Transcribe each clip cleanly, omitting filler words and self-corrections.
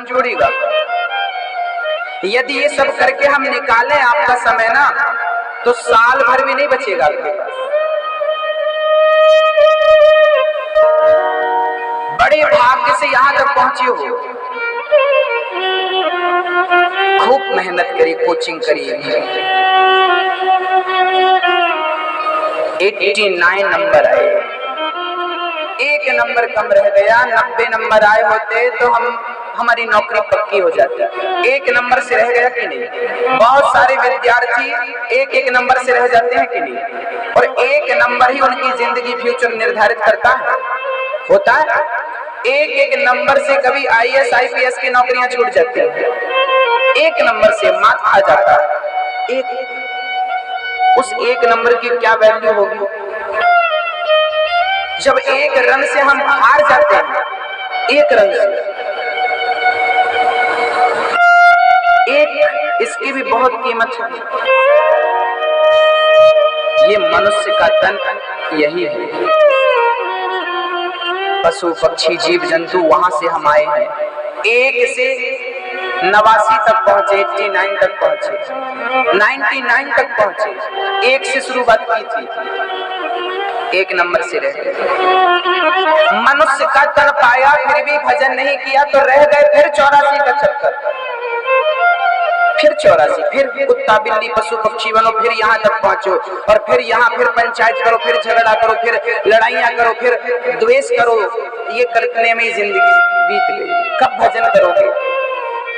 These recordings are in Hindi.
जोड़ेगा। यदि ये सब करके हम निकालें आपका समय ना, तो साल भर भी नहीं बचेगा आपके पास। बड़े भाग्य से यहां तक पहुंचे हो, खूब मेहनत करी, कोचिंग करी, 89 नंबर आए, एक नंबर कम रह गया, 90 नंबर आए होते तो हमारी नौकरी पक्की हो जाती। एक नंबर से रह गया कि नहीं? बहुत सारे विद्यार्थी एक नंबर से रह जाते हैं कि नहीं? और एक नंबर ही उनकी जिंदगी फ्यूचर निर्धारित करता है, होता है। एक नंबर से कभी IAS IPS की नौकरियां छूट जाती हैं, एक नंबर से मात खा जाता है। उस एक नंबर की क्या वैल्यू होगी जब एक रन से हम हार जाते हैं? एक रन से इसकी भी बहुत कीमत है। ये मनुष्य का तन यही है। पशु पक्षी जीव जंतु वहां से हम आए हैं, 1 से 89 तक पहुंचे, 89 तक पहुंचे, 99 तक पहुंचे। 1 से शुरुआत की थी, 1 नंबर से रह गए। मनुष्य का तन पाया फिर भी भजन नहीं किया तो रह गए फिर 84 का चक्कर, फिर 84, फिर कुत्ता बिल्ली पशु पक्षी बनो, फिर यहाँ तक पहुंचो, और फिर यहाँ फिर पंचायत करो, फिर झगड़ा करो, फिर लड़ाइयाँ करो, फिर द्वेष करो। ये करने में जिंदगी बीत गई, कब भजन करोगे?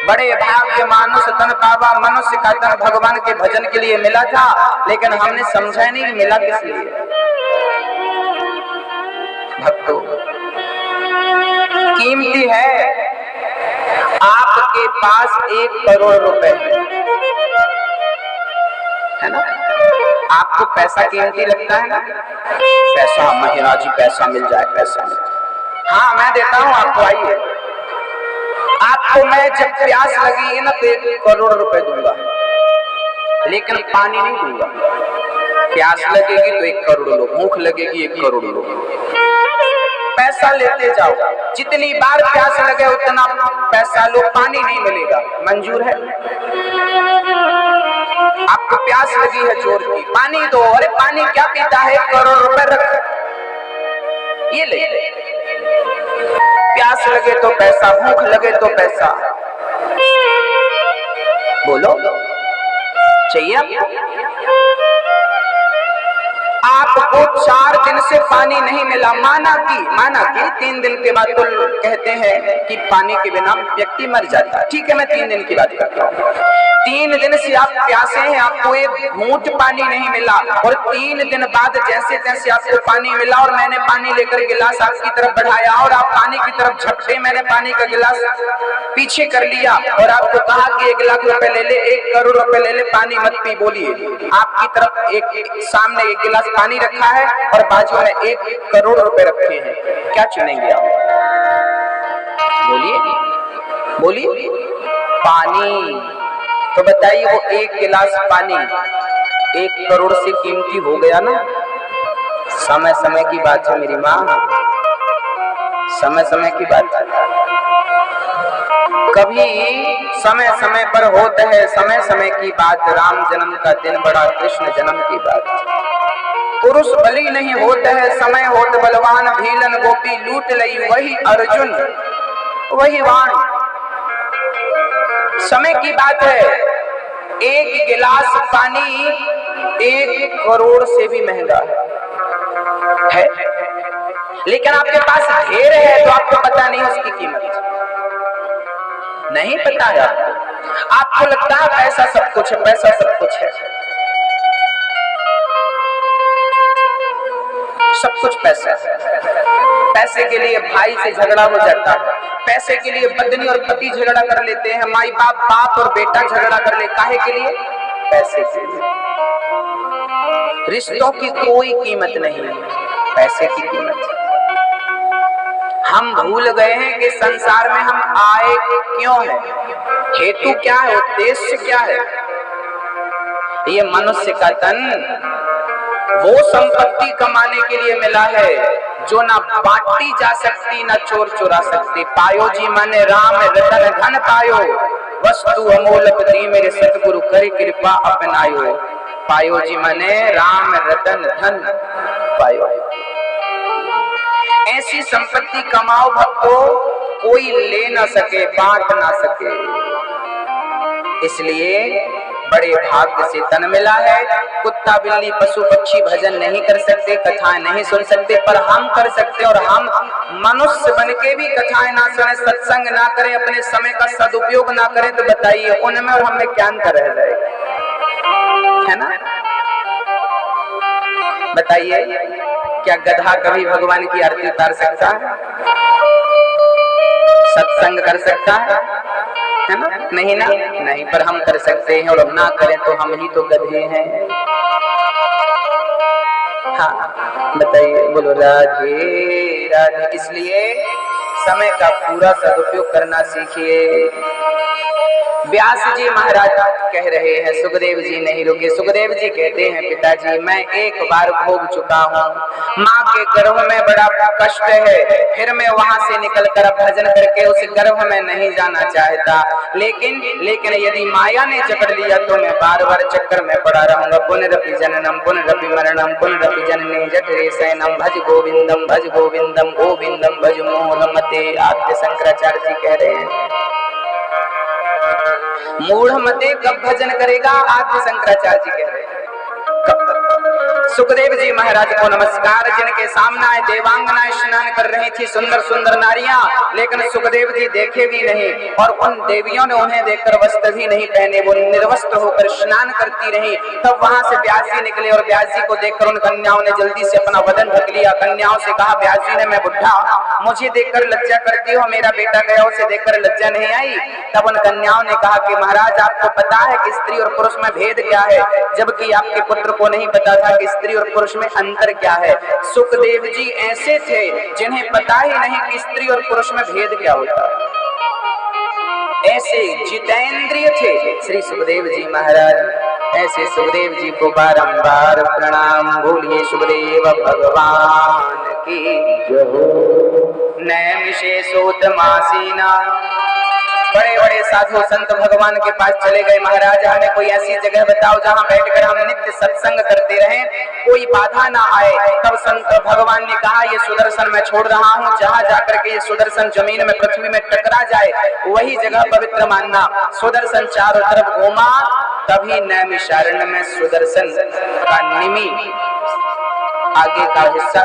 बड़े भाग्य मानुष तन पावा, मनुष्य का तन भगवान के भजन के लिए मिला था, लेकिन हमने समझा नहीं मिला किस लिए। भक्तों, कीमती है। आपके पास 1 करोड़ रुपए है ना? आपको पैसा कीमती लगता है ना? पैसा महाराज जी, पैसा मिल जाए, पैसा मिल जाए। हाँ, मैं देता हूं आपको, आइए। आपको मैं जब प्यास लगी ना तो 1 करोड़ रुपए दूंगा, लेकिन पानी नहीं दूंगा। प्यास लगेगी तो 1 करोड़ लो, भूख लगेगी 1 करोड़ लो। पैसा लेते जाओ, जितनी बार प्यास लगे उतना पैसा लो, पानी नहीं मिलेगा। मंजूर है? आपको प्यास लगी है जोर की, पानी दो। अरे पानी क्या पीता है, 1 करोड़ रुपए रख, ये ले। प्यास लगे तो पैसा, भूख लगे तो पैसा, बोलो चाहिए आपको? 4 दिन से पानी नहीं मिला, माना कि 3 दिन के बाद तो कहते हैं कि पानी के बिना व्यक्ति मर जाता है। ठीक है, मैं 3 दिन की बात करता हूँ। 3 दिन से आप प्यासे हैं, आपको 1 घूंट पानी नहीं मिला, और 3 दिन बाद जैसे तैसे आपको पानी मिला, और मैंने पानी लेकर गिलास आपकी तरफ बढ़ाया, और आप पानी की तरफ झपटे, मैंने पानी का गिलास पीछे कर लिया, और आपको कहा कि 1 लाख रुपए ले ले, 1 करोड़ रुपए ले ले, पानी मत पी। बोलिए, आपकी तरफ एक सामने 1 गिलास पानी रखा है और बाजू में 1 करोड़ रुपए रखे हैं, क्या चुनेंगे आप? बोलिए। पानी। तो बताइए, वो 1 गिलास पानी 1 करोड़ से कीमती हो गया ना? समय समय की बात है मेरी माँ, समय समय की बात है। कभी समय समय पर होता है समय समय की बात, राम जन्म का दिन बड़ा, कृष्ण जन्म की बात। पुरुष बलि नहीं होता है, समय होत बलवान, भीलन गोपी लूट लई, वही अर्जुन वही वाण। समय की बात है। 1 गिलास पानी 1 करोड़ से भी महंगा है, लेकिन आपके पास ढेर है तो आपको पता नहीं उसकी कीमत, नहीं पता है आपको लगता है पैसा सब कुछ है, पैसा सब कुछ है, सब कुछ पैसा है। पैसे के लिए भाई से झगड़ा हो जाता है, पैसे के लिए पत्नी और पति झगड़ा कर लेते हैं, माई बाप और बेटा झगड़ा कर ले, काहे के लिए? पैसे के लिए। रिश्तों की कोई कीमत नहीं है, पैसे की कीमत। हम भूल गए हैं कि संसार में हम आए क्यों हैं, हेतु क्या है, उद्देश्य क्या है। ये मनुष्य का तन वो संपत्ति कमाने के लिए मिला है जो ना बांटी जा सकती ना चोर चुरा सकती। पायो जी माने राम रतन धन पायो, वस्तु अमोलक दी मेरे सतगुरु करे कृपा अपनायो। पायो जी माने राम रतन धन पायो। ऐसी संपत्ति कमाओ भक्तों, कोई ले ना सके, बांट ना सके। इसलिए बड़े भाग्य से तन मिला है। कुत्ता बिल्ली पशु पक्षी भजन नहीं कर सकते, कथाएं नहीं सुन सकते, पर हम कर सकते। और हम मनुष्य बन के भी कथाएं ना सुने, सत्संग ना करें, अपने समय का सदुपयोग ना करें, तो बताइए उनमें और हमें क्या अंतर रह जाएगा, है ना? बताइए, क्या गधा कभी भगवान की आरती उतार सकता है? सत्संग कर सकता है ना? नहीं ना, नहीं। पर हम कर सकते हैं, और हम ना करें तो हम ही तो गधे हैं। हाँ बताइए, बोलो राधे राधे। इसलिए समय का पूरा सदुपयोग करना सीखिए। व्यास जी महाराज कह रहे हैं, सुखदेव जी नहीं रुके। सुखदेव जी कहते हैं, पिताजी मैं एक बार भोग चुका हूँ, माँ के गर्भ में बड़ा कष्ट है, फिर मैं वहां से निकलकर भजन करके उस गर्भ में नहीं जाना चाहता। लेकिन यदि माया ने जकड़ लिया तो मैं बार बार चक्कर में पड़ा रहूंगा। पुनरपि जननम पुनरपि मरणम पुनरपि जननी जठरे शयनम भज गोविंदम भज गोविंदम गोविंदम भज मोह मते। आद्य शंकराचार्य जी कह रहे हैं, मूढ़ मते कब भजन करेगा? आद्य शंकराचार्य जी कह रहे हैं। सुखदेव जी महाराज को नमस्कार। जिनके सामने देवांगनाएं स्नान कर रही थी, सुंदर सुंदर नारियां, लेकिन सुखदेव जी देखे भी नहीं, और उन देवियों ने उन्हें देखकर वस्त्र भी नहीं पहने, वो निर्वस्त्र होकर स्नान करती रही। तब वहां से व्यास जी निकले, और व्यास जी को देखकर उन कन्याओं ने जल्दी से अपना बदन ढक लिया। कन्याओं से कहा, व्यास जी ने, मैं बुढ़ा, मुझे देखकर लज्जा करती हो, मेरा बेटा गया, उसे देखकर लज्जा नहीं आई? तब उन कन्याओं ने कहा कि महाराज आपको पता है कि स्त्री और पुरुष में भेद क्या है, जबकि आपके पुत्र को नहीं पता था कि स्त्री और पुरुष में अंतर क्या है। सुखदेव जी ऐसे थे जिन्हें पता ही नहीं कि स्त्री और पुरुष में भेद क्या होता है। ऐसे जितेंद्रिय थे श्री सुखदेव जी महाराज। ऐसे सुखदेव जी को बारंबार प्रणाम। बोलिए सुखदेव भगवान की जय। नैमिषेषोत्तमासीना। बड़े बड़े साधु संत भगवान के पास चले गए, महाराज हमें कोई ऐसी जगह बताओ जहाँ बैठकर हम नित्य सत्संग करते रहें, कोई बाधा ना आए। तब संत भगवान ने कहा, ये सुदर्शन मैं छोड़ रहा हूँ, जहाँ जाकर के ये सुदर्शन जमीन में पृथ्वी में टकरा जाए वही जगह पवित्र मानना। सुदर्शन चारों तरफ घूमा, तभी नैमिषारण्य में सुदर्शन का निमि आगे का हिस्सा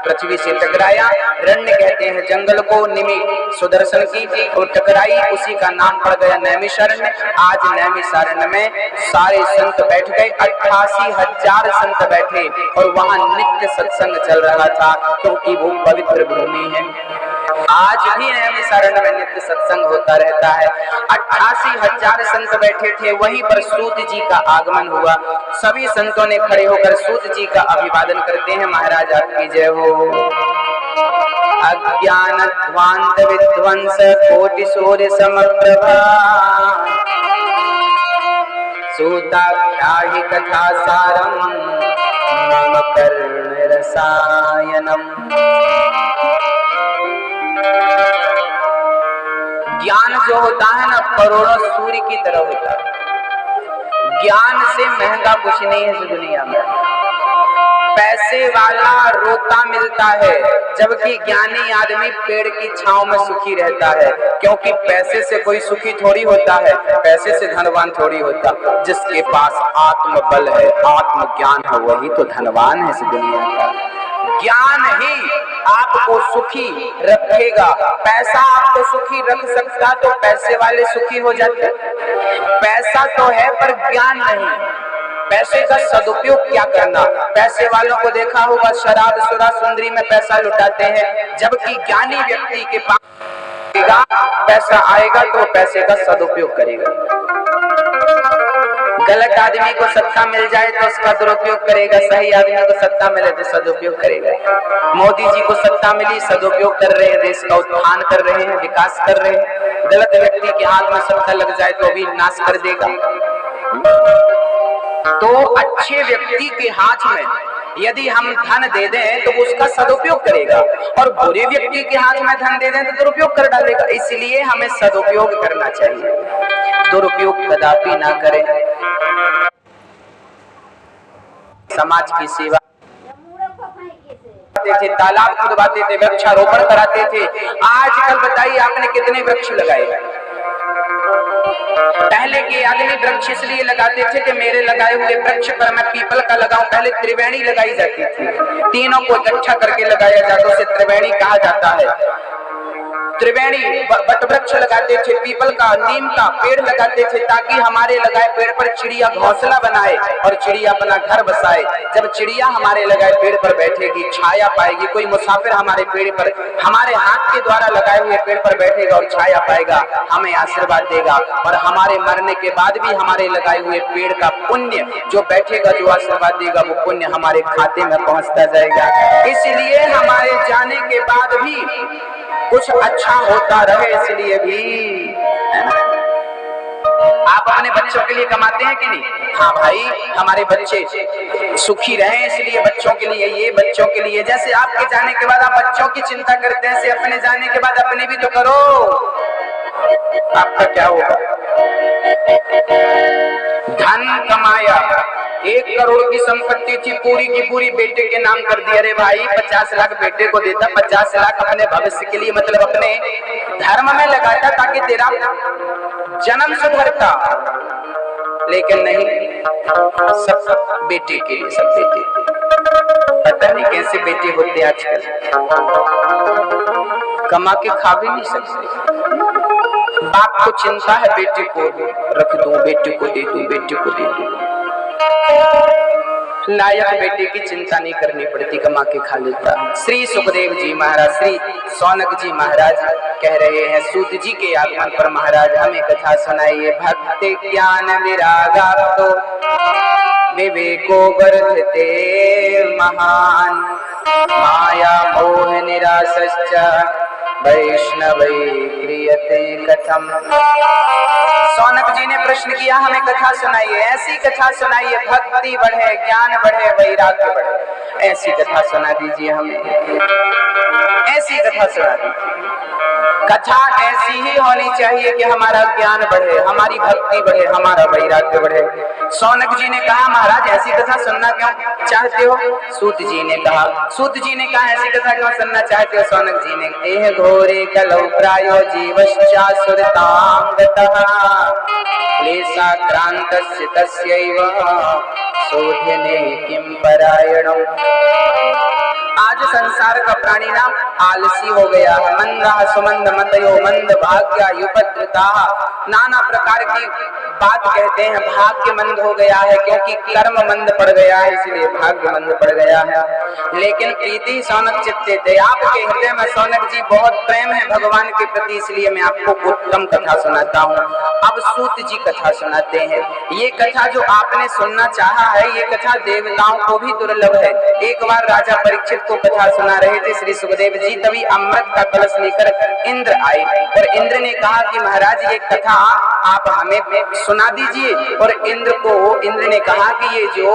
पृथ्वी से टकराया। रण्य कहते हैं जंगल को, निमि सुदर्शन की और टकराई, उसी का नाम पड़ गया नैमिषारण्य। आज नैमिषारण्य में सारे संत बैठ गए, 88,000 संत बैठे, और वहां नित्य सत्संग चल रहा था, क्योंकि वो पवित्र भूमि है। आज भी नैमिषारण्य में नित्य सत्संग होता रहता है। 88,000 संत बैठे थे, वहीं पर सूत जी का आगमन हुआ। सभी संतों ने खड़े होकर सूत जी का अभिवादन करते हैं, महाराज आपकी जय हो। अज्ञान ध्वांत विध्वंस कोटि सूर्य समप्रभा, सूताख्याहि कथा सारम मम कर्ण रसायनम। ज्ञान जो होता है ना, करोड़ों सूर्य की तरह होता है। ज्ञान से महंगा कुछ नहीं है इस दुनिया में। पैसे वाला रोता मिलता है, जबकि ज्ञानी आदमी पेड़ की छांव में सुखी रहता है, क्योंकि पैसे से कोई सुखी थोड़ी होता है, पैसे से धनवान थोड़ी होता। जिसके पास आत्मबल है, आत्मज्ञान है, वही तो धनवान है इस दुनिया का। ज्ञान ही आपको सुखी रखेगा। पैसा आपको सुखी रख सकता तो पैसे वाले सुखी हो जाते। पैसा तो है पर ज्ञान नहीं। पैसे का सदुपयोग क्या करना। पैसे वालों को देखा होगा शराब सुरा सुंदरी में पैसा लुटाते हैं, जबकि ज्ञानी व्यक्ति के पास पैसा आएगा तो पैसे का सदुपयोग करेगा। गलत आदमी को सत्ता मिल जाए तो उसका दुरुपयोग करेगा, सही आदमी को सत्ता मिले तो सदुपयोग करेगा। मोदी जी को सत्ता मिली, सदुपयोग कर रहे हैं, देश का उत्थान कर रहे हैं, विकास कर रहे हैं। गलत व्यक्ति के हाथ में सत्ता लग जाए तो भी नाश कर देगा। तो अच्छे व्यक्ति के हाथ में यदि हम धन दे दें तो उसका सदुपयोग करेगा, और बुरे व्यक्ति के हाथ में धन दे दें तो दुरुपयोग कर डालेगा। इसलिए हमें सदुपयोग करना चाहिए, दुरुपयोग कदापि ना करें। समाज की सेवा थे, तालाब खुदवाते थे, वृक्षारोपण कराते थे। आजकल बताइए आपने कितने वृक्ष लगाए? पहले के आदमी वृक्ष इसलिए लगाते थे कि मेरे लगाए हुए वृक्ष पर मैं पीपल का लगाऊं। पहले त्रिवेणी लगाई जाती थी, तीनों को इकट्ठा करके लगाया जाता, उसे त्रिवेणी कहा जाता है। त्रिवेणी वट वृक्ष लगाते थे, पीपल का, नीम का पेड़ लगाते थे, ताकि हमारे लगाए पेड़ पर चिड़िया घोंसला बनाए और चिड़िया अपना घर बसाए। जब चिड़िया हमारे लगाए पेड़ पर बैठेगी, छाया पाएगी। कोई मुसाफिर हमारे पेड़ पर, हमारे हाथ के द्वारा लगाए हुए पेड़ पर बैठेगा और छाया पाएगा, हमें आशीर्वाद देगा, और हमारे मरने के बाद भी हमारे लगाए हुए पेड़ का पुण्य जो बैठेगा, जो आशीर्वाद देगा, वो पुण्य हमारे खाते में पहुंचता जाएगा। इसलिए हमारे जाने के बाद भी कुछ अच्छा होता रहे, इसलिए भी, है ना? आप अपने बच्चों के लिए कमाते हैं कि नहीं? हाँ भाई, हमारे बच्चे सुखी रहें इसलिए बच्चों के लिए, ये बच्चों के लिए। जैसे आपके जाने के बाद आप बच्चों की चिंता करते हैं, ऐसे अपने जाने के बाद अपने भी तो करो। आपका क्या होगा? धन कमाया, 1 करोड़ की संपत्ति थी, पूरी की पूरी बेटे के नाम कर दी। अरे भाई, 50 लाख बेटे को देता, 50 लाख अपने भविष्य के लिए, मतलब अपने धर्म में लगाता ताकि तेरा जन्म सुधरता। लेकिन नहीं, सब बेटे के लिए, सब बेटे। पता नहीं कैसे बेटे होते आजकल, कमा के खा भी नहीं सकते। बाप को चिंता है बेटे को रख दूं, बेटे को दे दूं, बेटे को दे दूं। लायक बेटे की चिंता नहीं करनी पड़ती, कमा के खा लेता। श्री सुखदेव जी महाराज, श्री सौनक जी महाराज कह रहे हैं सूत जी के आगमन पर, महाराज हमें कथा सुनाइए। भक्ति ज्ञान विरागा तो विवेको वर्धते महान, माया मोह निराशश्च वैष्णवै क्रियते कथम। सौनक जी ने प्रश्न किया, हमें कथा सुनाइए, ऐसी कथा सुनाइए भक्ति बढ़े, ज्ञान बढ़े, वैराग्य बढ़े। ऐसी कथा सुना दीजिए हमें, ऐसी कथा सुना दीजिए। कथा ऐसी ही होनी चाहिए कि हमारा ज्ञान बढ़े, हमारी भक्ति बढ़े, हमारा वैराग्य बढ़े। सौनक जी ने कहा, महाराज ऐसी कथा सुनना क्यों चाहते हो? सूत जी ने कहा, ऐसी कथा क्यों सुनना चाहते हो? सौनक जी ने, एह घोरे कलौ प्रायो जीवश्चासुरतां गतः, क्लेशाक्रान्तस्य तस्यैव शोधने किं परायणम्। आज संसार का प्राणी नाम आलसी हो गया है। मंदा सुमंद मतयो मंद भाग्या युपद्रता, नाना प्रकार की बात कहते हैं। भाग्य मंद हो गया है क्योंकि कर्म मंद पड़ गया है, इसलिए भाग्य मंद पड़ गया है। लेकिन प्रीति सौनक चित्ते थे, आपके हृदय में सौनक जी बहुत प्रेम है भगवान के प्रति, इसलिए मैं आपको उत्तम कथा सुनाता हूँ। अब सूत जी कथा सुनाते हैं। ये कथा जो आपने सुनना चाहा है, ये कथा देवताओं को भी दुर्लभ है। एक बार राजा परीक्षित को कथा सुना रहे थे श्री सुखदेव जी, तभी अमृत का कलश लेकर इंद्र आए और इंद्र ने कहा कि महाराज ये कथा आप हमें सुना दीजिए। और इंद्र ने कहा कि ये जो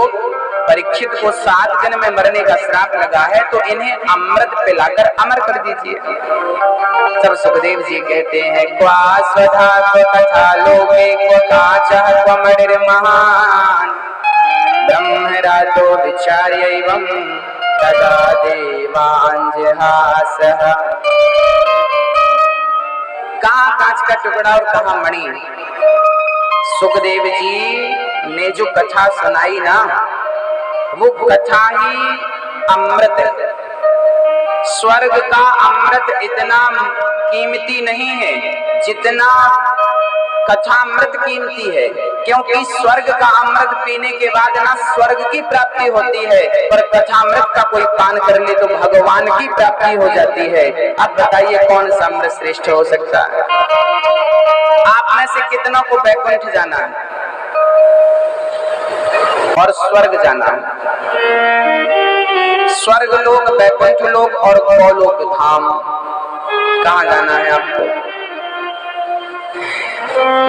परीक्षित को 7 दिन में मरने का श्राप लगा है, तो इन्हें अमृत पिलाकर अमर कर दीजिए। तब सुखदेव जी कहते हैं, क्वा स्वधा क्व कथा लोके क्व काचः क्व मणिर्महान्, ब्रह्मरातो विचार्यैवं तदा देवाञ्जहासः। कहाँ कांच का टुकड़ा और कहाँ मणि? सुखदेव जी ने जो कथा सुनाई ना, वो कथा ही अमृत है। स्वर्ग का अमृत इतना कीमती नहीं है जितना कथामृत कीमती है, क्योंकि स्वर्ग का अमृत पीने के बाद ना स्वर्ग की प्राप्ति होती है, पर कथामृत का कोई पान कर ले तो भगवान की प्राप्ति हो जाती है। अब बताइए कौन सा अमृत श्रेष्ठ हो सकता है? आप में से कितनों को वैकुंठ जाना है और स्वर्ग जाना है? स्वर्ग लोक, वैकुंठ लोक और गोलोक धाम, कहाँ जाना है आपको?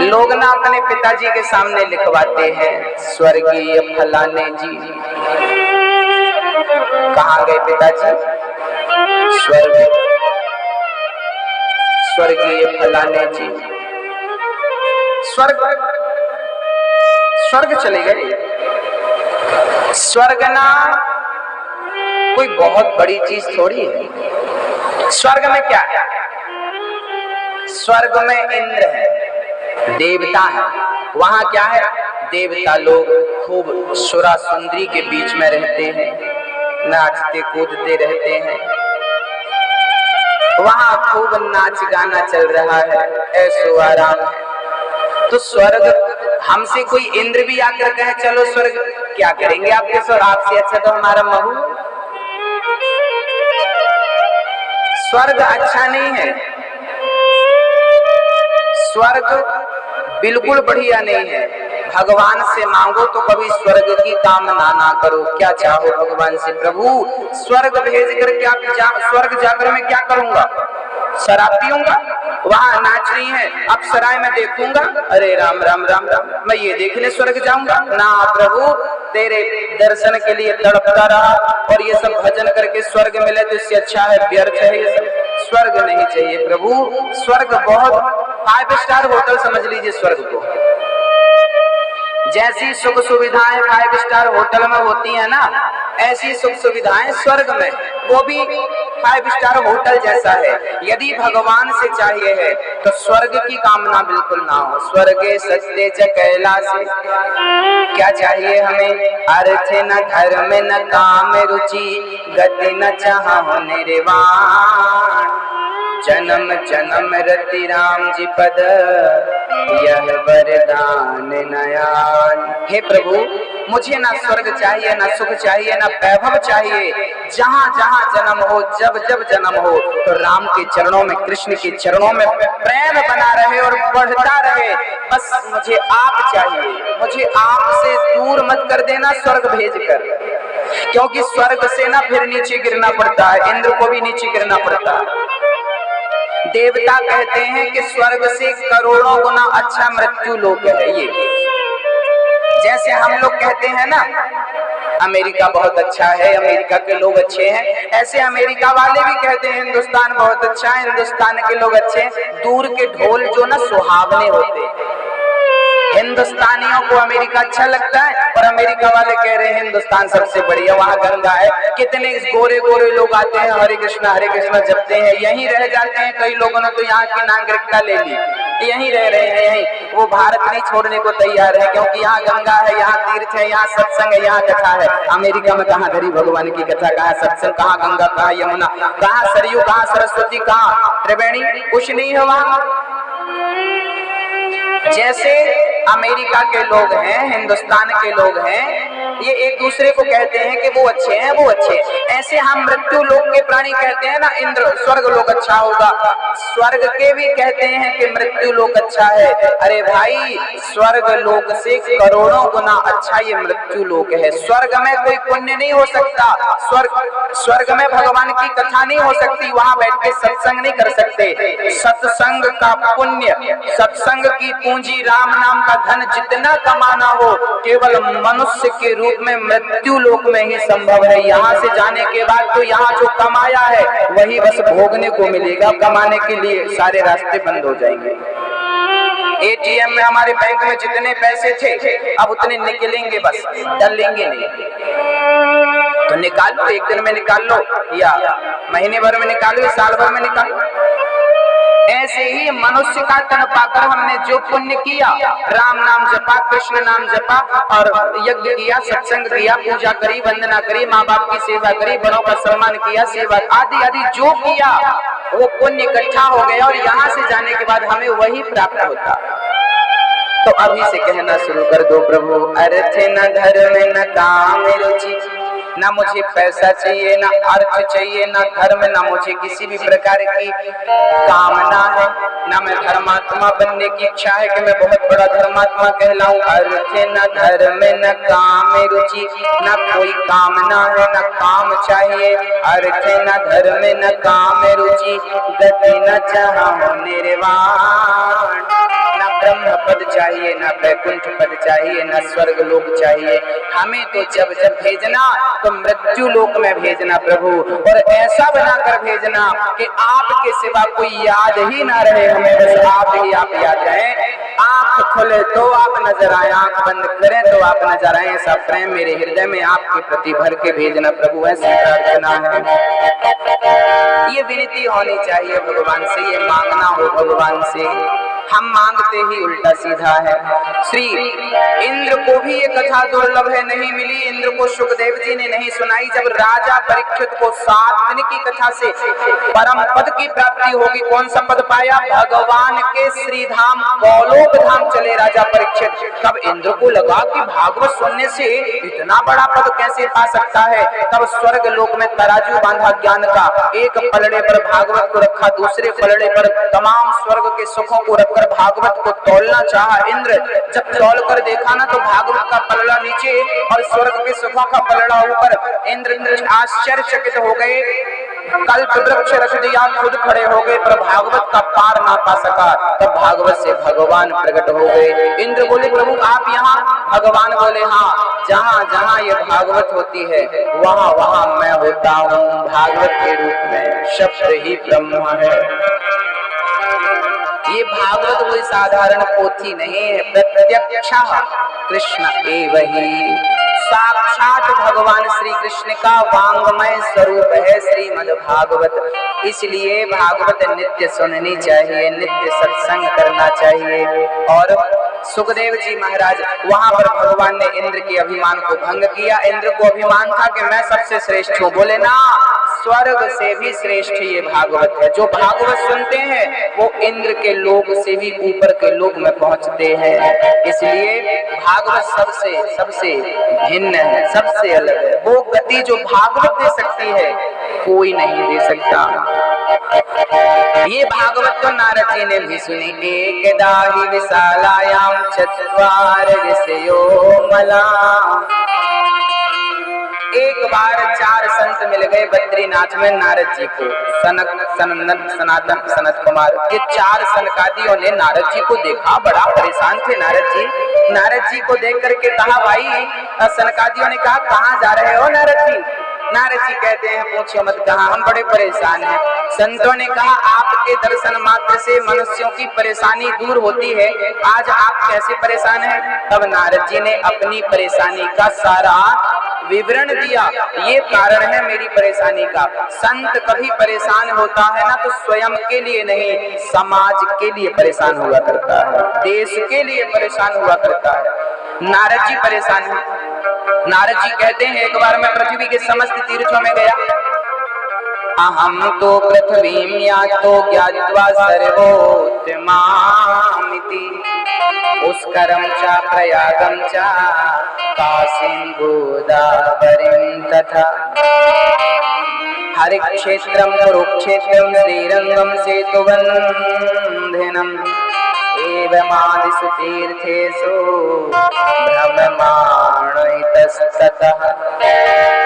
लोग ना अपने पिताजी के सामने लिखवाते हैं, स्वर्गीय फलाने जी, कहाँ गए पिताजी? स्वर्ग। स्वर्गीय फलाने जी स्वर्ग चले गए। स्वर्ग ना कोई बहुत बड़ी चीज थोड़ी है। स्वर्ग में क्या है? स्वर्ग में इंद्र है, देवता है। वहां क्या है? देवता लोग खूब सुरा सुंदरी के बीच में रहते हैं, नाचते कूदते रहते हैं। वहां खूब नाच गाना चल रहा है, ऐशो आराम है। तो स्वर्ग, हमसे कोई इंद्र भी आकर कहे चलो स्वर्ग, क्या करेंगे आपके स्वर्ग? आपसे अच्छा तो हमारा महू। स्वर्ग अच्छा नहीं है, स्वर्ग बिल्कुल बढ़िया नहीं है। भगवान से मांगो तो कभी स्वर्ग की कामना ना करो। क्या चाहो भगवान से? प्रभु स्वर्ग भेज कर क्या स्वर्ग जाकर मैं क्या करूंगा? शराब पीऊंगा, वहां नाच रही है अप्सराएं मैं देखूंगा, अरे राम राम राम राम, मैं ये देखने स्वर्ग जाऊंगा? ना प्रभु, तेरे दर्शन के लिए तड़पता रहा और ये सब भजन करके स्वर्ग मिले तो इससे अच्छा है, व्यर्थ है ये सब। स्वर्ग नहीं चाहिए प्रभु। स्वर्ग बहुत 5 स्टार होटल समझ लीजिए स्वर्ग को। जैसी सुख सुविधाएं 5 स्टार होटल में होती है ना, ऐसी सुख सुविधाएं स्वर्ग में, वो भी 5 स्टार होटल जैसा है। यदि भगवान से चाहिए है तो स्वर्ग की कामना बिल्कुल ना हो। स्वर्गे सत्य च कैलासे, क्या चाहिए हमें? अर्थ न धर्म न काम रुचि, गति न चाह निर्वाण, जन्म जन्म रति राम जी पद, यह वरदान नयान। हे प्रभु, मुझे ना स्वर्ग चाहिए, ना सुख चाहिए, ना वैभव चाहिए। जहाँ जहाँ जन्म हो, जब जब जन्म हो, तो राम के चरणों में, कृष्ण के चरणों में प्रेम बना रहे और बढ़ता रहे। बस मुझे आप चाहिए। मुझे आपसे दूर मत कर देना स्वर्ग भेजकर, क्योंकि स्वर्ग से ना फिर नीचे गिरना पड़ता है, इंद्र को भी नीचे गिरना पड़ता है। देवता कहते हैं कि स्वर्ग से करोड़ों गुना अच्छा मृत्यु लोक है ये। जैसे हम लोग कहते हैं ना अमेरिका बहुत अच्छा है, अमेरिका के लोग अच्छे हैं, ऐसे अमेरिका वाले भी कहते हैं हिंदुस्तान बहुत अच्छा है, हिंदुस्तान के लोग अच्छे हैं। दूर के ढोल जो ना सुहावने होते हैं। हिंदुस्तानियों को अमेरिका अच्छा लगता है और अमेरिका वाले कह रहे हैं हिंदुस्तान सबसे बढ़िया, वहाँ गंगा है। कितने गोरे गोरे लोग आते हैं, हरे कृष्णा जपते हैं, यहीं रह जाते हैं। कई लोगों ने तो यहाँ की नागरिकता ले ली, यहीं रह रहे हैं, यहीं। वो भारत नहीं छोड़ने को तैयार है, क्योंकि यहाँ गंगा है, यहाँ तीर्थ है, यहाँ सत्संग है, यहाँ कथा है। अमेरिका में कहाँ धरी भगवान की कथा, कहाँ सत्संग, कहाँ गंगा, कहाँ यमुना, कहाँ सरयू, कहाँ सरस्वती, कहाँ त्रिवेणी, कुछ नहीं है वहाँ। जैसे अमेरिका के लोग हैं, हिंदुस्तान के लोग हैं, ये एक दूसरे को कहते हैं कि वो अच्छे हैं, वो अच्छे हैं। ऐसे हम मृत्यु लोक के प्राणी कहते हैं ना, इंद्र स्वर्ग लोक अच्छा होगा, स्वर्ग के भी कहते हैं कि मृत्यु लोक अच्छा है। अरे भाई, स्वर्ग लोक से करोड़ों गुना अच्छा ये मृत्यु लोक है। स्वर्ग में कोई पुण्य नहीं हो सकता, स्वर्ग में भगवान की कथा नहीं हो सकती, वहां बैठ के सत्संग नहीं कर सकते। सत्संग का पुण्य, सत्संग की पूंजी, राम नाम का धन जितना कमाना हो, केवल मनुष्य के रूप में मृत्यु लोक में ही संभव है। यहाँ से जाने के बाद तो यहाँ जो कमाया है वही बस भोगने को मिलेगा, कमाने के लिए सारे रास्ते बंद हो जाएंगे। एटीएम में हमारे बैंक में जितने पैसे थे अब उतने निकलेंगे, बस डलेंगे नहीं। तो निकाल लो, एक दिन में निकाल लो, या महीने भर में निकालो, या साल भर में निकालो। ऐसे ही मनुष्य का तन पाकर हमने जो पुण्य किया, राम नाम जपा, कृष्ण नाम जपा और यज्ञ किया, सत्संग किया, पूजा करी, वंदना करी, माँ बाप की सेवा करी, बड़ों का सम्मान किया, सेवा आदि आदि जो किया, वो पुण्य इकट्ठा हो गया और यहाँ से जाने के बाद हमें वही प्राप्त होता। तो अभी से कहना शुरू कर दो, प्रभु अर्थ न धर्म न काम रुचि, ना मुझे पैसा चाहिए, ना अर्थ चाहिए, ना धर्म, ना मुझे किसी भी प्रकार की कामना है, ना मैं धर्मात्मा बनने की इच्छा है कि मैं बहुत बड़ा धर्मात्मा कहलाऊं। अर्थ न धर्म न काम रुचि, ना कोई कामना है, ना काम चाहिए। अर्थ न धर्म न काम रुचि, गति न चाह निर्वाण, ना ब्रह्म पद चाहिए, ना वैकुंठ पद चाहिए, ना स्वर्ग लोक चाहिए। हमें तो जब जब भेजना तो मृत्यु लोक में भेजना प्रभु, और ऐसा बनाकर भेजना कि आपके सिवा कोई याद ही ना रहे, हमें बस आप ही आप याद रहे। आंख खोले तो आप नजर आए, आंख बंद करें तो आप नजर आए। ऐसा प्रेम मेरे हृदय में आपके प्रति भर के भेजना प्रभु, ऐसी प्रार्थना है। ये विनती होनी चाहिए भगवान से, ये मांगना हो भगवान से। हम मांगते ही उल्टा सीधा है। श्री इंद्र को भी ये कथा दुर्लभ है, नहीं मिली। इंद्र को सुखदेव जी ने नहीं सुनाई। जब राजा परीक्षित को 7 दिन की कथा से परम पद की प्राप्ति होगी, कौन सा पद पाया? भगवान के श्रीधाम गोलोक धाम चले राजा परीक्षित। तब इंद्र को लगा कि भागवत सुनने से इतना बड़ा पद कैसे पा सकता है। तब स्वर्ग लोक में तराजू बांधा ज्ञान का, एक पलड़े पर भागवत को रखा, दूसरे पलड़े पर तमाम स्वर्ग के सुखों को रखकर भागवत को तौलना चाहा इंद्र। जब तौल कर देखा ना तो भागवत का पलड़ा नीचे और स्वर्ग के सुखों का पलड़ा ऊपर। इंद्र आश्चर्यचकित हो गए, कल्प वृक्ष रख दिया, खुद खड़े हो गए, पर भागवत का पार ना पा सका। तब भागवत से भगवान प्रकट हो गए। इंद्र बोले प्रभु आप यहाँ? भगवान बोले हाँ, जहाँ जहाँ ये भागवत होती है वहाँ वहाँ मैं होता हूँ। भागवत के रूप में शब्द ही ब्रह्म है। ये भागवत कोई साधारण पोथी नहीं है, प्रत्यक्ष कृष्ण एव ही, साक्षात भगवान श्री कृष्ण का वांगमय स्वरूप है श्रीमद् भागवत। इसलिए भागवत नित्य सुननी चाहिए, नित्य सत्संग करना चाहिए। और सुखदेव जी महाराज वहां पर भगवान ने इंद्र के अभिमान को भंग किया। इंद्र को अभिमान था कि मैं सबसे श्रेष्ठ हूँ। बोले ना, स्वर्ग से भी श्रेष्ठ ये भागवत है। जो भागवत सुनते हैं वो इंद्र के लोक से भी ऊपर के लोक में पहुंचते हैं। इसलिए भागवत सबसे सबसे भिन्न है, सबसे अलग है। वो गति जो भागवत दे सकती है कोई नहीं दे सकता। ये भागवत तो नारद जी ने भी सुनी। एकदा हि विशालायाम चत्वार ऋषयो मला। एक बार 4 संत मिल गए बद्रीनाथ में नारद जी को। सनक, सनंदन, सनातन, सनत कुमार, ये 4 सनकादियों ने नारद जी को देखा, बड़ा परेशान थे नारद जी। नारद जी को देख करके कहा भाई, सनकादियों ने कहा कहाँ जा रहे हो नारद जी? नारद जी कहते हैं पूछो मत, कहाँ हम बड़े परेशान हैं। संतों ने कहा आपके दर्शन मात्र से मनुष्यों की परेशानी दूर होती है, आज आप कैसे परेशान हैं? तब नारद जी ने अपनी परेशानी का सारा विवरण दिया। ये कारण है मेरी परेशानी का। संत कभी परेशान होता है ना तो स्वयं के लिए नहीं, समाज के लिए परेशान हुआ करता है, देश के लिए परेशान हुआ करता है। नारद जी परेशान है। नारद जी कहते हैं एक बार मैं पृथ्वी के समस्त तीर्थों में गया। अहम तो पृथ्वीम यातो ज्ञात्वा सर्वोत्तमामिति, पुष्करम च प्रयागम च काशीं गोदावरीं तथा। हरि क्षेत्रम कुरुक्षेत्रम श्रीरंगम सेतुबंधनम एवमादिषु तीर्थेषु भ्रममाणैतस्ततः।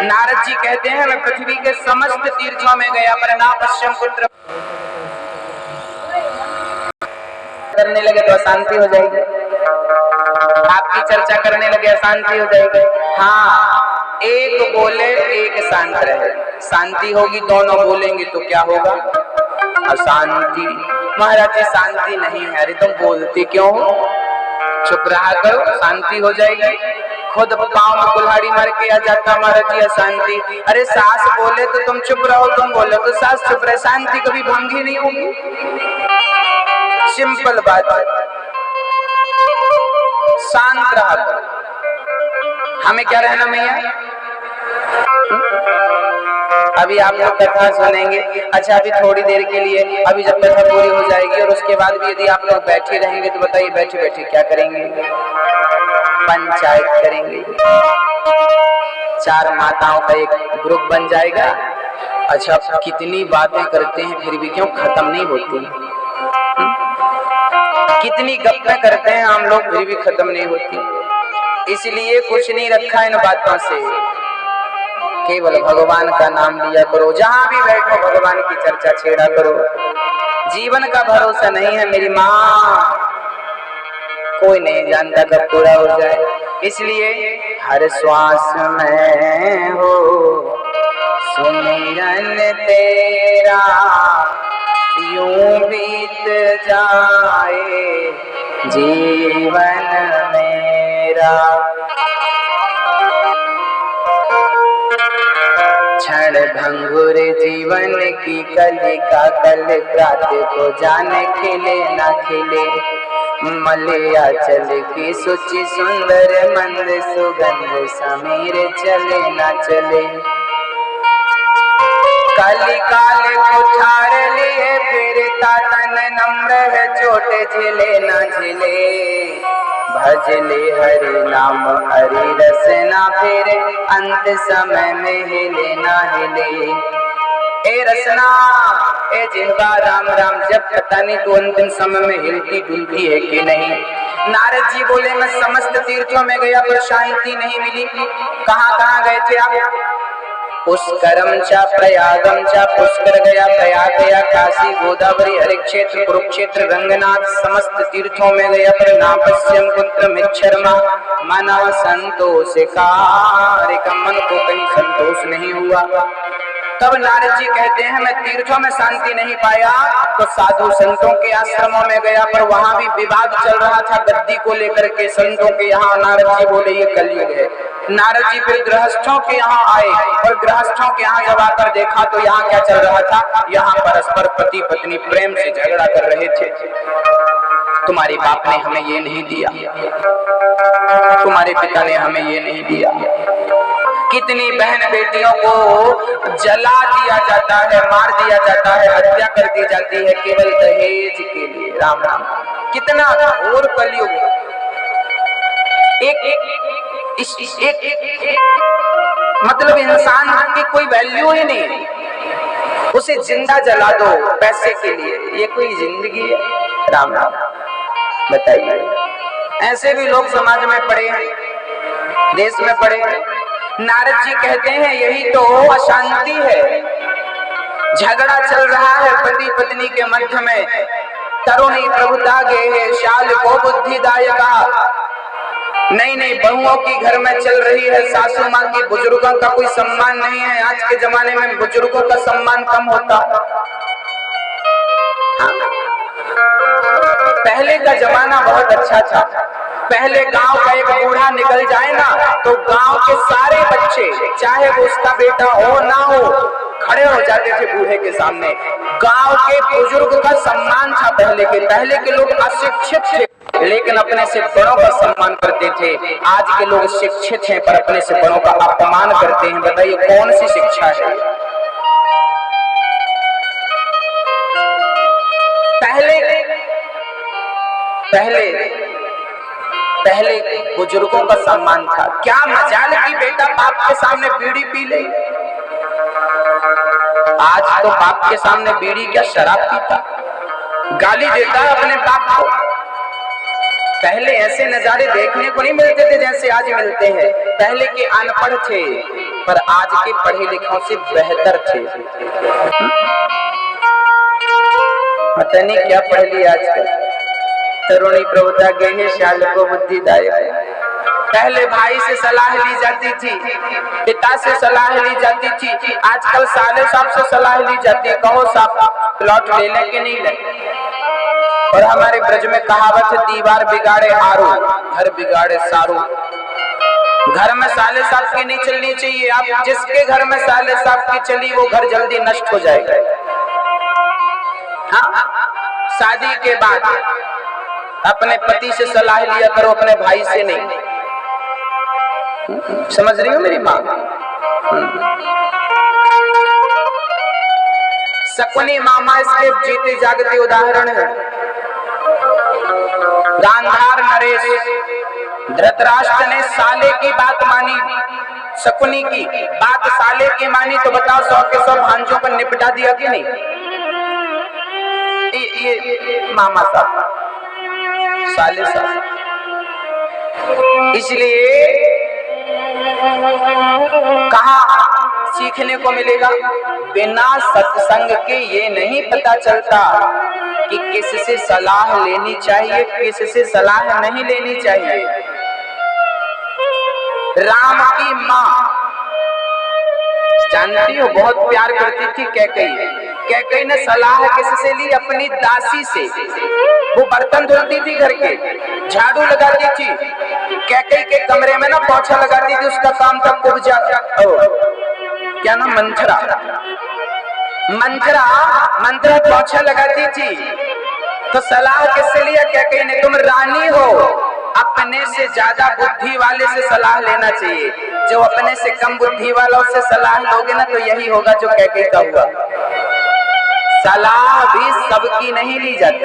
नारद जी कहते हैं मैं पृथ्वी के समस्त तीर्थों में गया, पर ना पश्चिम पुत्र करने लगे तो अशांति हो जाएगी, आपकी चर्चा करने लगे अशांति हो जाएगी। हाँ, एक बोले एक शांत रहे, शांति होगी। दोनों बोलेंगे तो क्या होगा? अशांति। महाराज जी शांति नहीं है। अरे तुम बोलते क्यों हो? चुप रहा करो, शांति हो जाएगी। खुद पाँव में कुल्हाड़ी मार के आ जाता महाराज जी अशांति। अरे सास बोले तो तुम चुप रहो, तुम बोले तो सास चुप रहे, शांति कभी भंग ही नहीं होगी। सिंपल बात है, शांत रहा करो। हमें क्या रहना मैया? अभी आप लोग कथा सुनेंगे। अच्छा अभी थोड़ी देर के लिए, अभी जब कथा पूरी हो जाएगी और उसके बाद भी यदि आप लोग बैठे रहेंगे तो बताइए बैठे बैठे क्या करेंगे? पंचायत करेंगे। 4 माताओं का एक ग्रुप बन जाएगा। अच्छा कितनी बातें करते हैं फिर भी क्यों खत्म नहीं होती? कितनी गप्पें करते हैं हम लोग फिर भी खत्म नहीं होती। इसलिए कुछ नहीं रखा इन बातों से, केवल भगवान का नाम लिया करो। जहां भी बैठो भगवान की चर्चा छेड़ा करो। जीवन का भरोसा नहीं है मेरी माँ, कोई नहीं जानता कब पूरा हो जाए। इसलिए हर श्वास में हो सुमिरन तेरा, यूं बीत जाए जीवन मेरा। क्षण भंगुर जीवन की कलिका, कल प्रात को जाने खिले न खिले। मलिया चल की सुचि सुंदर मंद सुगंध, समीर चले न चले। काली काल कुठार लिए फिरता तन नम्र है, चोट झेले न झेले। भजले हरि नाम हरि रसना, फिर अंत समय में हिले ना हिले। ए रसना ए जिह्वा राम राम जब, पता नहीं तो अंतिम समय में हिलती डुलती है कि नहीं। नारद जी बोले मैं समस्त तीर्थों में गया पर शांति नहीं मिली। कहाँ कहाँ गए थे आप? पुष्करम चा प्रयागम चा, पुष्कर गया, प्रयाग गया, काशी गोदावरी हरिक्षेत्र कुरुक्षेत्र रंगनाथ, समस्त तीर्थों में गया पर ना पश्यम पुत्र मिच्छरमा मनव संतोष का, मन को कहीं संतोष नहीं हुआ। तब नारद जी कहते हैं मैं तीर्थों में शांति नहीं पाया तो साधु संतों के आश्रमों में गया, पर वहां भी विवाद चल रहा था गद्दी को लेकर के संतों के यहाँ। नारद जी बोले ये कलयुग है। नारद जी फिर गृहस्थों के यहाँ आए और गृहस्थों के यहाँ जब आकर देखा तो यहाँ क्या चल रहा था, यहाँ परस्पर पति पत्नी प्रेम से झगड़ा कर रहे थे। तुम्हारे बाप ने हमें ये नहीं दिया, तुम्हारे पिता ने हमें ये नहीं दिया। कितनी बहन बेटियों को जला दिया जाता है, मार दिया जाता है, हत्या कर दी जाती है केवल दहेज के लिए। राम राम, कितना घोर कलयुग है। मतलब इंसान की कोई वैल्यू ही नहीं, उसे जिंदा जला दो पैसे के लिए, ये कोई जिंदगी है? राम राम, बताइए। ऐसे भी लोग समाज में पड़े हैं, देश में पड़े हैं। नारद जी कहते हैं यही तो अशांति है, झगड़ा चल रहा है पति पत्नी के मध्य में। तरुणी प्रभुता गे है शाल को बुद्धिदायका, नई नई बहुओं की घर में चल रही है सासू माँ की। बुजुर्गों का कोई सम्मान नहीं है, आज के जमाने में बुजुर्गों का सम्मान कम होता। पहले का जमाना बहुत अच्छा था। पहले गांव का एक बूढ़ा निकल जाए ना तो गांव के सारे बच्चे, चाहे वो उसका बेटा हो ना हो, खड़े हो जाते थे बूढ़े के सामने। गांव के बुजुर्ग का सम्मान था पहले के लोग अशिक्षित थे लेकिन अपने से बड़ों का सम्मान करते थे। आज के लोग शिक्षित हैं पर अपने से बड़ों का अपमान करते हैं। बताइए कौन सी शिक्षा है? पहले बुजुर्गों का सम्मान था। क्या मजाल की बेटा बाप के सामने बीड़ी पी ले। आज तो बाप के सामने बीड़ी क्या शराब पीता, गाली देता है अपने बाप को। पहले ऐसे नजारे देखने को नहीं मिलते थे जैसे आज मिलते हैं। पहले के अनपढ़ थे पर आज के पढ़े लिखों से बेहतर थे। पता नहीं क्या पढ़ लिया आजकल। तरुणी प्रभुता गए शाल को बुद्धिदायक। पहले भाई से सलाह ली जाती थी, पिता से सलाह ली जाती थी, आजकल साले साहब से सलाह ली जाती है। कहो साहब प्लॉट ले लें कि नहीं लें। और हमारे ब्रज में कहावत है दीवार बिगाड़े आरू, घर बिगाड़े सारू। घर में साले साहब की नहीं चलनी चाहिए। आप जिसके घर में साले साहब की चली वो घर जल्दी नष्ट हो जाएगा। हाँ, शादी के बाद अपने पति से सलाह लिया करो, अपने भाई से नहीं। समझ रही हो मेरी माँ? शकुनी मामा इसके जीते जागते उदाहरण है। गांधार नरेश, धृतराष्ट्र ने साले की बात मानी, शकुनी की बात साले की मानी तो बताओ 100 के 100 भांजों को निपटा दिया कि नहीं? ये मामा साहब, साले साहब। इसलिए कहा सीखने को मिलेगा, बिना सत्संग के ये नहीं पता चलता कि किससे सलाह लेनी चाहिए, किससे सलाह नहीं लेनी चाहिए। राम की माँ जानती हो बहुत प्यार करती थी कैकेयी। कैकेयी ने सलाह किससे ली? अपनी दासी से। वो बर्तन धुलती थी घर के, झाड़ू लगाती थी, कैकेयी के कमरे में ना पोछा लगाती थी, उसका काम था कुब्जा, क्या नाम, मंथरा। मंथरा पोछा लगाती थी। तो सलाह किससे लिया कैकेयी ने? तुम रानी हो, अपने से ज्यादा बुद्धि वाले से सलाह लेना चाहिए। जो अपने से कम बुद्धि वालों से सलाह लोगे ना तो यही होगा जो कैकेयी का हुआ। सलाह भी सबकी नहीं ली जाती।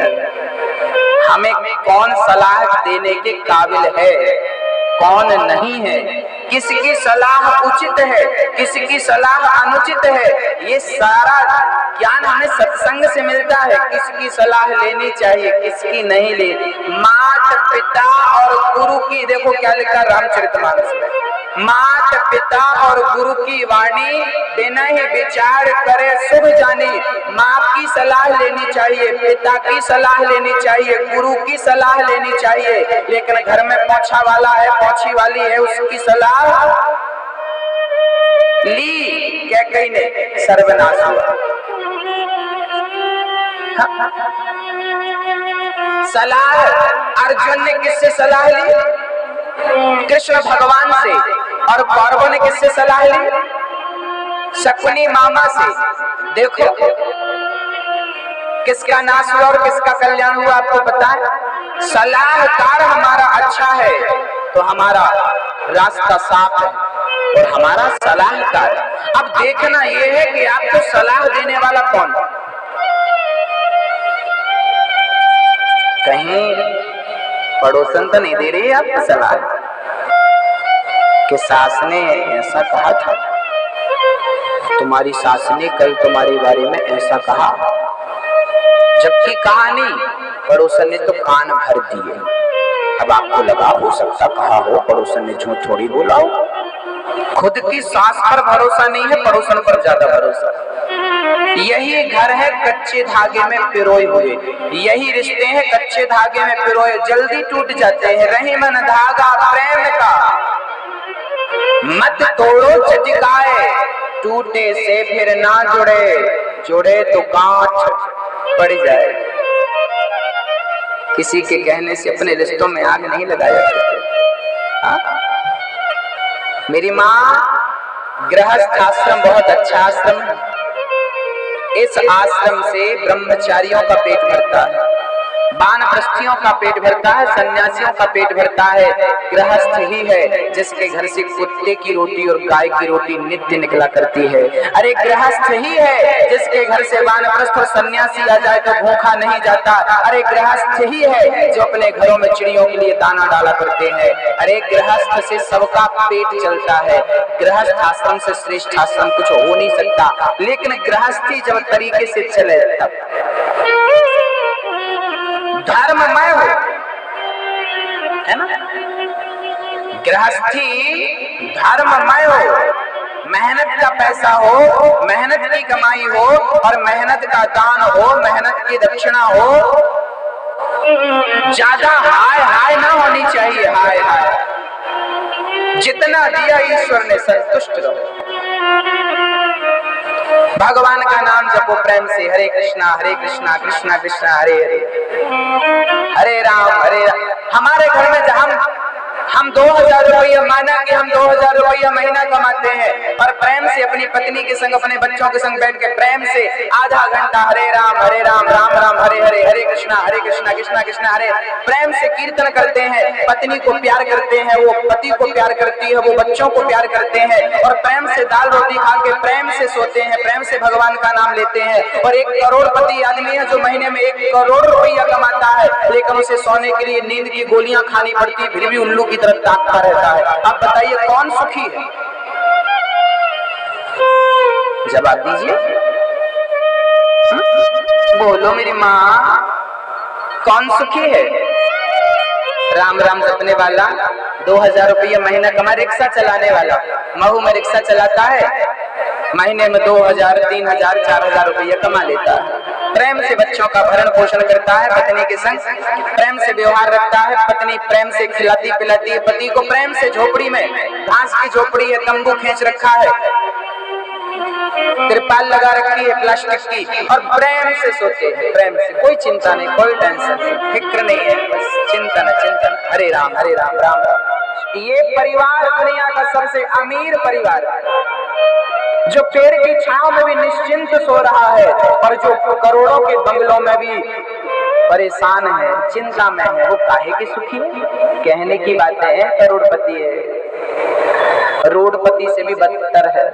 हमें कौन सलाह देने के काबिल है, कौन नहीं है, किसकी सलाह उचित है, किसकी सलाह अनुचित है, ये सारा ज्ञान हमें सत्संग से मिलता है। किसकी सलाह लेनी चाहिए, किसकी नहीं लेनी। माता पिता और गुरु की, देखो क्या लिखा रामचरितमानस में, माता पिता और गुरु की वाणी बिना ही विचार करे शुभ जानी। माँ की सलाह लेनी चाहिए, पिता की सलाह लेनी चाहिए, गुरु की सलाह लेनी चाहिए। लेकिन घर में पोछा वाला है, पोछी वाली है, उसकी सलाह ली कैकेयी ने, सर्वनाश हुआ। सलाह अर्जुन ने किससे सलाह ली? कृष्ण भगवान से। और कौरवों ने किससे सलाह ली? शकुनी मामा से। देखो किसका नाश हुआ और किसका कल्याण हुआ, आपको पता है? सलाहकार हमारा अच्छा है तो हमारा रास्ता साफ है, और हमारा सलाहकार। अब देखना यह है कि आपको सलाह देने वाला कौन। कहीं पड़ोसन तो नहीं दे रही है आपको सलाह कि सास ने ऐसा कहा था, तुम्हारी सास ने कल तुम्हारे बारे में ऐसा कहा, जबकि कहा नहीं, पड़ोसन ने तो कान भर दिए। अब आपको लगा हो सकता कहा हो, पड़ोसन ने झूठ थोड़ी बोला हो। खुद की सास पर भरोसा नहीं है, पड़ोसन पर ज्यादा भरोसा। यही घर है कच्चे धागे में पिरोए हुए, यही रिश्ते हैं कच्चे धागे में पिरोए, जल्दी टूट जाते हैं। रही मन धागा प्रेम का, मत तोड़ो चटकाए, टूटे से फिर ना जुड़े, जुड़े तो गांठ पड़ जाए। किसी के कहने से अपने रिश्तों में आग नहीं लगाया करते। मेरी माँ गृहस्थ आश्रम बहुत अच्छा आश्रम है। इस आश्रम से ब्रह्मचारियों का पेट भरता है, वानप्रस्थियों का पेट भरता है, सन्यासियों का पेट भरता है। गृहस्थ ही है जिसके घर से कुत्ते की रोटी और गाय की रोटी नित्य निकला करती है। अरे गृहस्थ ही है जिसके घर से वानप्रस्थ और सन्यासी आ जाए तो भूखा नहीं जाता। अरे गृहस्थ ही है जो अपने घरों में चिड़ियों के लिए दाना डाला करते हैं। अरे गृहस्थ से सबका पेट चलता है। गृहस्थ आश्रम से श्रेष्ठ आश्रम कुछ हो नहीं सकता। लेकिन गृहस्थी जब तरीके से चले तब धर्ममय हो, है ना। गृहस्थी धर्ममय हो, मेहनत का पैसा हो, मेहनत की कमाई हो, और मेहनत का दान हो, मेहनत की दक्षिणा हो। ज्यादा हाय हाय ना होनी चाहिए, हाय हाय। जितना दिया ईश्वर ने संतुष्ट रहो। भगवान का नाम जपो प्रेम से, हरे कृष्णा कृष्णा कृष्णा हरे हरे, हरे राम। हमारे घर में जब हम 2000 रुपया, माना कि हम 2000 रुपया महीना कमाते हैं, और प्रेम से अपनी पत्नी के संग, अपने बच्चों के संग बैठ के प्रेम से आधा घंटा हरे राम राम राम हरे हरे, हरे कृष्णा कृष्णा कृष्णा हरे, प्रेम से कीर्तन करते हैं। पत्नी को प्यार करते हैं, वो पति को प्यार करती है, वो बच्चों को प्यार करते हैं, और प्रेम से दाल रोटी खा के प्रेम से सोते हैं, प्रेम से भगवान का नाम लेते हैं। और 1 करोड़पति आदमी है जो महीने में 1 करोड़ रुपया कमाता है, लेकिन उसे सोने के लिए नींद की गोलियां खानी पड़ती, फिर भी उल्लू की तरफ ताकता रहता है। अब बताइए कौन सुखी है? जवाब दीजिए, बोलो मेरी माँ, कौन सुखी है? राम राम जपने वाला, 2000 रुपया महीना कमा, रिक्शा चलाने वाला, महू में रिक्शा चलाता है, महीने में 2000, 3000, 4000 रुपया कमा लेता है। प्रेम से बच्चों का भरण पोषण करता है, पत्नी के संग प्रेम से व्यवहार रखता है, पत्नी प्रेम से खिलाती पिलाती है पति को, प्रेम से झोपड़ी में, घास की झोपड़ी है, तंबू खींच रखा है, तिरपाल लगा रखी है प्लास्टिक की, और प्रेम से सोते हैं, प्रेम से, कोई चिंता नहीं, कोई टेंशन नहीं, फिक्र नहीं है, बस चिंतन चिंतन, हरे राम राम राम। ये परिवार दुनिया का सबसे अमीर परिवार है, जो पेड़ की छांव में भी निश्चिंत सो रहा है और जो करोड़ों के बंगलों में भी परेशान है, चिंता में है, वो काहे की सुखी है? कहने की बातें हैं, करोड़पति है, रोडपति से भी बदतर है।